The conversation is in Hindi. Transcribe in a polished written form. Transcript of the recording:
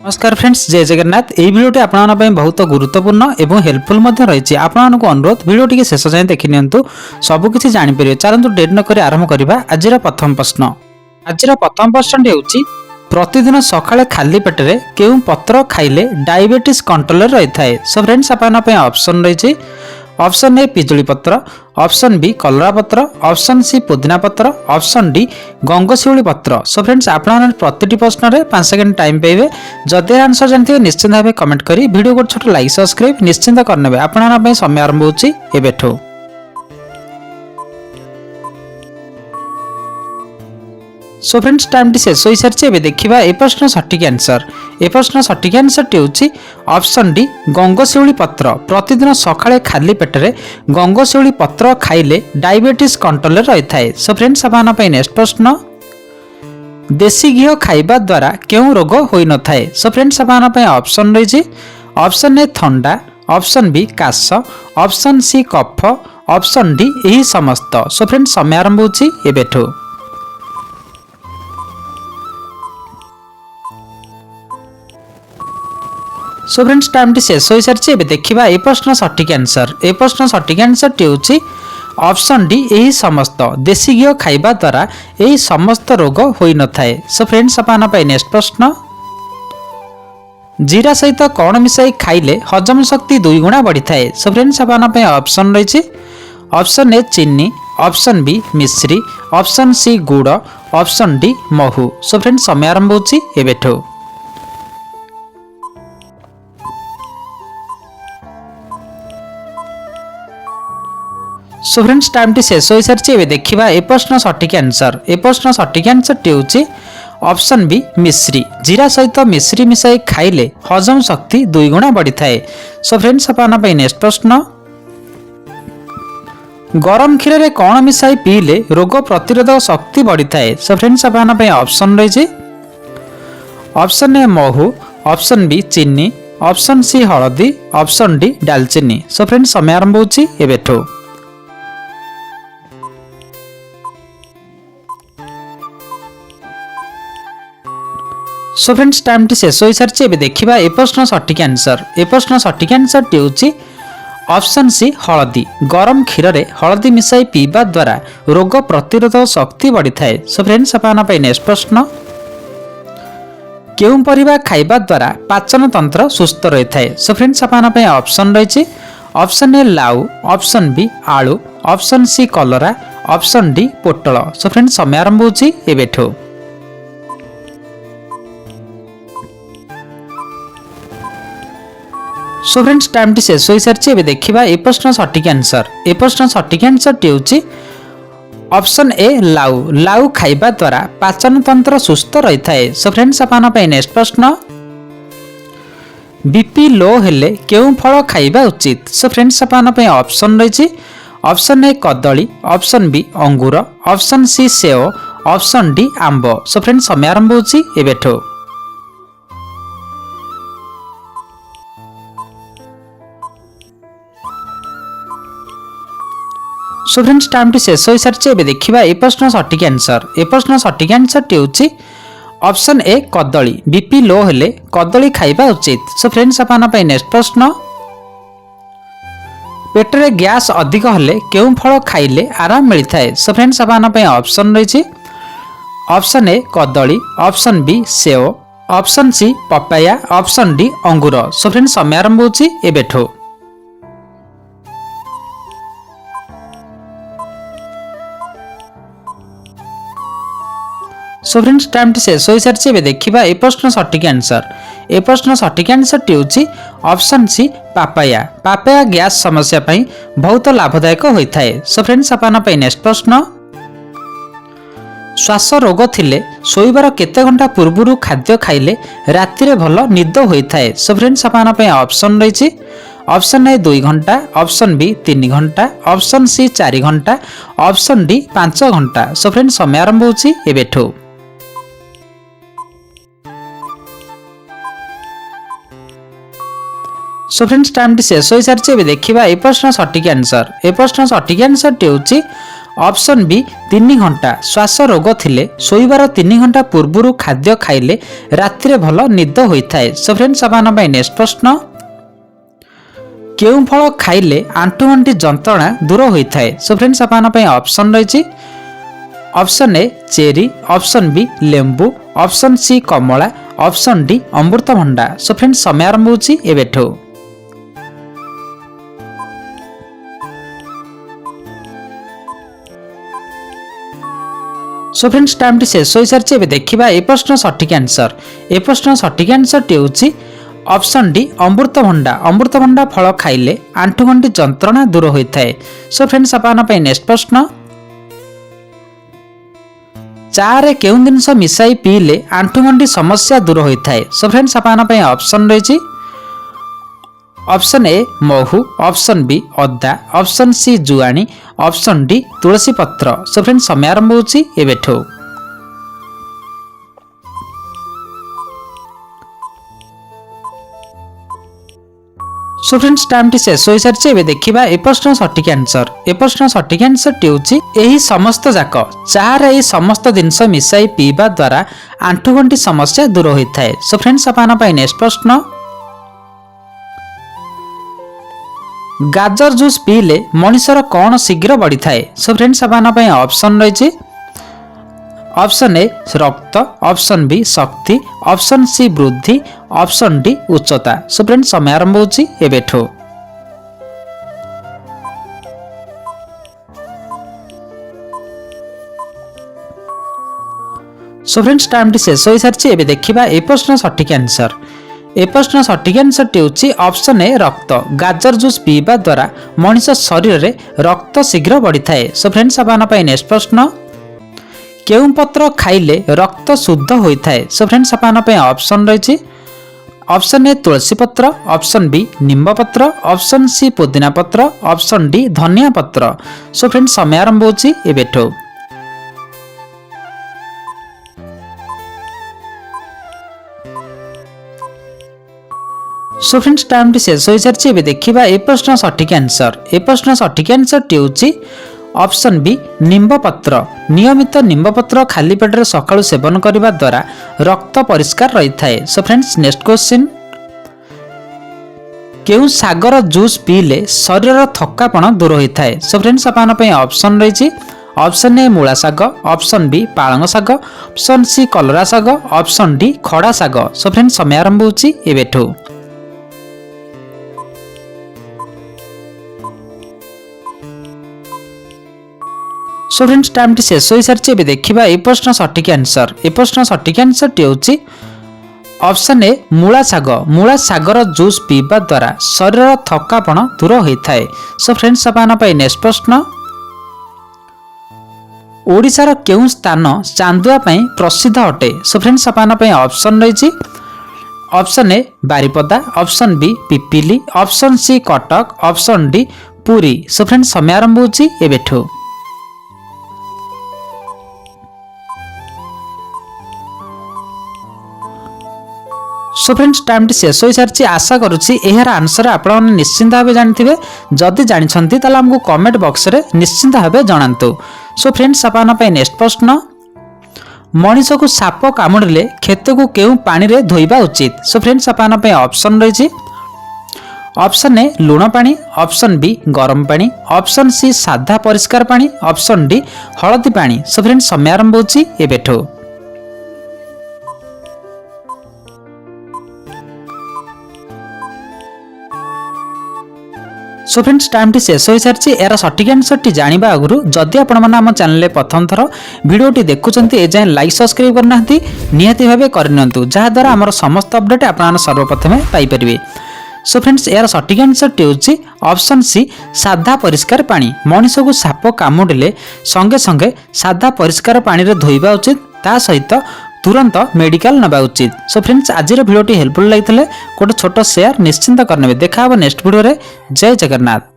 नमस्कार फ्रेंड्स, जय जगन्नाथ। यह भिडियोटी आपन बहुत गुरुत्वपूर्ण एवं हेल्पफुल रही। आपन को अनुरोध भिडियो शेष जाए देखि नियंतु, सबकिछि जानि परिबे। चलंतु डेट न करी आरंभ करिबा। आजिर प्रथम प्रश्न। आजिर प्रथम प्रश्न हेउछि, प्रतिदिन सकाळे खाली पेटरे केउ पत्र खाइले डायबिटीज कंट्रोल रही थाए। सो फ्रेंड्स, आपन पे ऑप्शन रही। ऑप्शन ए पिजुली पत्र, ऑप्शन बी कलरा पत्र, ऑप्शन सी पुदीना पत्र, ऑप्शन डी गंगशिउली पत्र। सो फ्रेंड्स, आपन प्रति प्रश्न रे 5 सेकंड टाइम पेबे। जदि आंसर जानते निश्चिंत भाव कमेंट करी वीडियो को छोट लाइक सब्सक्राइब निश्चिंत करने। आपन समय आरंभ होछि एबेठो। सो फ्रेंड्स, टाइम टी शेष हो सारी। एबे देखिबा ए प्रश्न सठिक आंसर। ए प्रश्न सठिक आंसर टी होछि ऑप्शन डी गंगशिउली पत्र। प्रतिदिन सकाळे खाली पेटरे गंगशिउली पत्र खाइले डायबिटीज कंट्रोल रही थाए। सो फ्रेंड्स, आपन पे नेक्स्ट प्रश्न। देसी घी खाइबा द्वारा केउ रोग होई न थाए। सो फ्रेंड्स, आपन पे ऑप्शन रही। ऑप्शन ए थंडा, ऑप्शन बी काश, ऑप्शन सी कफ, ऑप्शन डी एही समस्त। सो फ्रेंड्स, समय आरंभ होछि एबेठो। सो फ्रेंड्स, टाइम टी शेष हो सारी। एबे देखिबा ए प्रश्न सठिक आंसर। ए प्रश्न सठिक आंसर टी होछि ऑप्शन डी एही समस्त। देसी घी खाइबा द्वारा एही समस्त रोग होई न थाए। सो फ्रेंड्स, आपन पे नेक्स्ट प्रश्न। जीरा सहित कौन मिसाई खाइले हजम शक्ति 2 गुणा बढ़ी थाए। सो फ्रेंड्स, आपन पे ऑप्शन रही। ऑप्शन ए चीनी, ऑप्शन बी मिश्री, ऑप्शन सी गुड़, ऑप्शन डी महू। सो फ्रेंड्स, समय आरंभ होछि एबेठो। सो फ्रेंड्स, टाइम टी शेष हो सारी। एबे देखिबा ए प्रश्न सठिक आंसर। ए प्रश्न सठिक आंसर टी होछि ऑप्शन बी मिश्री। जीरा सहित मिश्री मिसाई खाइले हजम शक्ति 2 गुणा बढ़ी थाए। सो फ्रेंड्स, आपन पे नेक्स्ट प्रश्न। गरम क्षीर रे कौन मिसाई पीले रोग प्रतिरोधक शक्ति बढ़ी थाए। सो फ्रेंड्स, आपन पे ऑप्शन रही। ऑप्शन ए महू, ऑप्शन बी चीनी, ऑप्शन सी हळदी, ऑप्शन डी दालचीनी। सो फ्रेंड्स, समय आरंभ होछि एबेठो। सो फ्रेंड्स, टाइम टी शेष हो सारी। एबे देखिबा ए प्रश्न सठिक आंसर। ए प्रश्न सठिक आंसर टी होछि ऑप्शन सी हळदी। गरम क्षीर रे हळदी मिसाई पीबा द्वारा रोग प्रतिरोधक शक्ति बढ़ी थाए। सो फ्रेंड्स, आपन पे नेक्स्ट प्रश्न। केउ परिबा खाइबा द्वारा पाचन तंत्र सुस्थ रही थाए। सो फ्रेंड्स, आपन पे ऑप्शन रही। ऑप्शन ए लाउ, ऑप्शन बी आलू, ऑप्शन सी कलरा, ऑप्शन डी पोटल। सो फ्रेंड्स, समय आरंभ होछि एबेठो। सो फ्रेंड्स, टाइम टी शेष हो सारी। एबे देखिबा ए प्रश्न सठिक आंसर। ए प्रश्न सठिक आंसर टी होछि ऑप्शन ए लाउ। लाउ खाइबा द्वारा पाचन तंत्र सुस्थ रही थाए। सो फ्रेंड्स, आपन पे नेक्स्ट प्रश्न। बीपी लो हेले केउ फल खाइबा उचित। सो फ्रेंड्स, आपन पे ऑप्शन रही। ऑप्शन ए कदली, ऑप्शन बी अंगूर, ऑप्शन सी सेव, ऑप्शन डी आंब। सो फ्रेंड्स, समय आरंभ होछि एबेठो। सो फ्रेंड्स, टाइम टी शेष हो सारी। एबे देखिबा ए प्रश्न सठिक आंसर। ए प्रश्न सठिक आंसर टी होछि ऑप्शन ए कदली। बीपी लो हेले कदली खाइबा उचित। सो फ्रेंड्स, आपन पे नेक्स्ट प्रश्न। पेटरे गैस अधिक हेले केउ फल खाइले आराम मिलि थाए। सो फ्रेंड्स, आपन पे ऑप्शन रही। ऑप्शन ए कदली, ऑप्शन बी सेव, option C papaya, option D अंगूर। सो फ्रेंड्स, समय आरंभ होछि एबेठो। सो फ्रेंड्स, टाइम टी शेष हो सारी। एबे देखिबा ए प्रश्न सठिक आंसर। ए प्रश्न सठिक आंसर टी होछि option C papaya. Papaya gas समस्या पई बहुत लाभदायक होई थाए। सो फ्रेंड्स, आपन पे नेक्स्ट प्रश्न। श्वास रोग थिले सोइबार केते घंटा पूर्वरु खाद्य खाइले राति रे भलो निद होई थाए। सो फ्रेंड्स, आपन पे ऑप्शन रही। ऑप्शन ए 2 घंटा, ऑप्शन बी 3 घंटा, ऑप्शन सी 4 घंटा, ऑप्शन डी 5 घंटा। सो फ्रेंड्स, समय आरंभ होछि एबेठो। सो फ्रेंड्स, टाइम टी शेष हो सारी। एबे देखिबा ए प्रश्न सठिक आंसर। ए प्रश्न सठिक आंसर टी होछि ऑप्शन बी 3 घंटा श्वास रोग थिले शोइबार 3 घंटा पूर्व खाद्य खाइले रात्रि भल निद होइथाय। सो फ्रेंड्स आपण पई नेक्स्ट प्रश्न केउं फल खाइले आंठुगंठी जंत्रणा दूर होइथाय। सो फ्रेंड्स आपण पई ऑप्शन रहिछि option A cherry, option B लेंबू, ऑप्शन सी कमला, ऑप्शन डी अमृतभंडा। सो फ्रेंड्स समय आरंभ होछि एबेठो। सो फ्रेंड्स टाइम टी शेष हो सारी। एबे देखिबा ए प्रश्न सठिक आंसर। ए प्रश्न सठिक आंसर टी होछि ऑप्शन डी अमृतभंडा। अमृतभंडा फल खाइले आंठुगंठी जंत्रणा दूर होइथाय। सो फ्रेंड्स आपण पई नेक्स्ट प्रश्न चा रे केउं जिनिस मिसाई पीले आंठुगंठी समस्या दूर होइथाय। सो फ्रेंड्स आपण पई ऑप्शन रहिछि ऑप्शन ए महू, ऑप्शन बी अदा, ऑप्शन सी जुआनी, ऑप्शन डी तुलसी पत्र। सो फ्रेंड्स समय आरंभ होछि एबेठो। सो फ्रेंड्स टाइम टी शेष हो सारी। एबे देखिबा ए प्रश्न सठिक आंसर। ए प्रश्न सठिक आंसर टी होछि एही समस्त जाक चा रे एही समस्त जिनिस मिसाई पीबा द्वारा आंठुगंठी समस्या दूर होइथाय। सो फ्रेंड्स आपण पई नेक्स्ट प्रश्न गाजर जूस पीले मनुष्यर कौन शीघ्र बढ़ी थाए। सो फ्रेंड्स आपण ऑप्शन रही ऑप्शन ए रक्त, ऑप्शन बी शक्ति, ऑप्शन सी वृद्धि, ऑप्शन डी उच्चता। सो फ्रेंड्स समय आरंभ होछि एबेठो। सो फ्रेंड्स टाइम टी शेष हो सारी। एबे देखिबा ए प्रश्न सठिक आंसर। ए प्रश्न सठिक आंसर टी होछि ऑप्शन ए रक्त। गाजर जूस पीबा द्वारा मनुष्य शरीर रे रक्त शीघ्र बढ़ी थाए। सो फ्रेंड्स आपण पई नेक्स्ट प्रश्न केउं पत्र खाइले रक्त शुद्ध होइथाय। सो फ्रेंड्स आपण पई ऑप्शन रहिछि ऑप्शन ए तुलसी पत्र, ऑप्शन बी निम्ब पत्र, ऑप्शन सी पुदीना पत्र, ऑप्शन डी धनिया पत्र। सो फ्रेंड्स समय आरंभ होछि एबेठो। सो फ्रेंड्स टाइम टी शेष हो सारी। एबे देखिबा ए प्रश्न सठिक आंसर। ए प्रश्न सठिक आंसर टी होछि ऑप्शन बी निम्ब पत्र। नियमित निम्ब पत्र खाली पेटर सकाळु सेवन करिबा द्वारा रक्त परिष्कार रही थाए। सो फ्रेंड्स नेक्स्ट क्वेश्चन केउ सागर जूस पीले शरीर थकापन दूर होई थाए। सो फ्रेंड्स आपण पई ऑप्शन रहिछि ऑप्शन ए मूला साग, ऑप्शन बी पालंग साग, ऑप्शन सी कलरा साग, ऑप्शन डी खड़ा साग। सो फ्रेंड्स समय आरंभ होछि एबेठो। सो फ्रेंड्स टाइम टी शेष हो सारी। एबे देखिबा ए प्रश्न सठिक आंसर। ए प्रश्न सठिक आंसर टी होछि ऑप्शन ए मूला साग। मूला सागर जूस पीबा द्वारा शरीर थकापन दूर होइथाय। सो फ्रेंड्स आपण पई नेक्स्ट प्रश्न ओडिशार केउं स्थान चांदुआ पई प्रसिद्ध अटे। सो फ्रेंड्स आपण पई ऑप्शन रहिछि option A Baripada, option B Pipili, option C Cuttack, option D Puri. So friends समय आरंभ होछि एबेठो। सो फ्रेंड्स टाइम टी शेष हो सारी। आशा करुच्ची यार आंसर आपण निश्चिंत भाव जानी। जदि जानी ताला हमको कमेंट बॉक्स रे निश्चिंत भाव जणांतु। सो फ्रेंड्स आपण पई नेक्स्ट प्रश्न मनीष को साप कामुड़े क्षेत्र को केउं पानी रे धोइबा उचित। सो फ्रेंड्स आपण पई ऑप्शन रही ऑप्शन ए लुण पानी, ऑप्शन बी गरम पानी, ऑप्शन सी साधा परिष्कार पानी, ऑप्शन डी हळदी पानी। सो फ्रेंड्स समय आरंभ होछि एबेठो। सो फ्रेंड्स टाइम टी शेष हो सारी। यार सठिक आंसर टी जानिबा आगुरु जदि आपण माने हम चैनल प्रथम थर वीडियोटी देखुचंती ए जाय लाइक सब्सक्राइब करनांती निहाती भाबे करनियंतु जहा द्वारा हमर समस्त अपडेट आपण सर्वप्रथमे पाई परिबे। सो फ्रेंड्स यार सठिक आंसर टी होछि ऑप्शन सी साधा परिष्कार पानी। मनीष को साप कामुड़े संगे संगे साधा परिष्कार पानी रे धोइबा उचित, ता सहित तुरंत मेडिकल नबा उचित। सो फ्रेंड्स आज वीडियोटी हेल्पफुल लगी गोटे छोट शेयर निश्चिंत करने। देखा नेक्स्ट वीडियो रे। जय जगन्नाथ।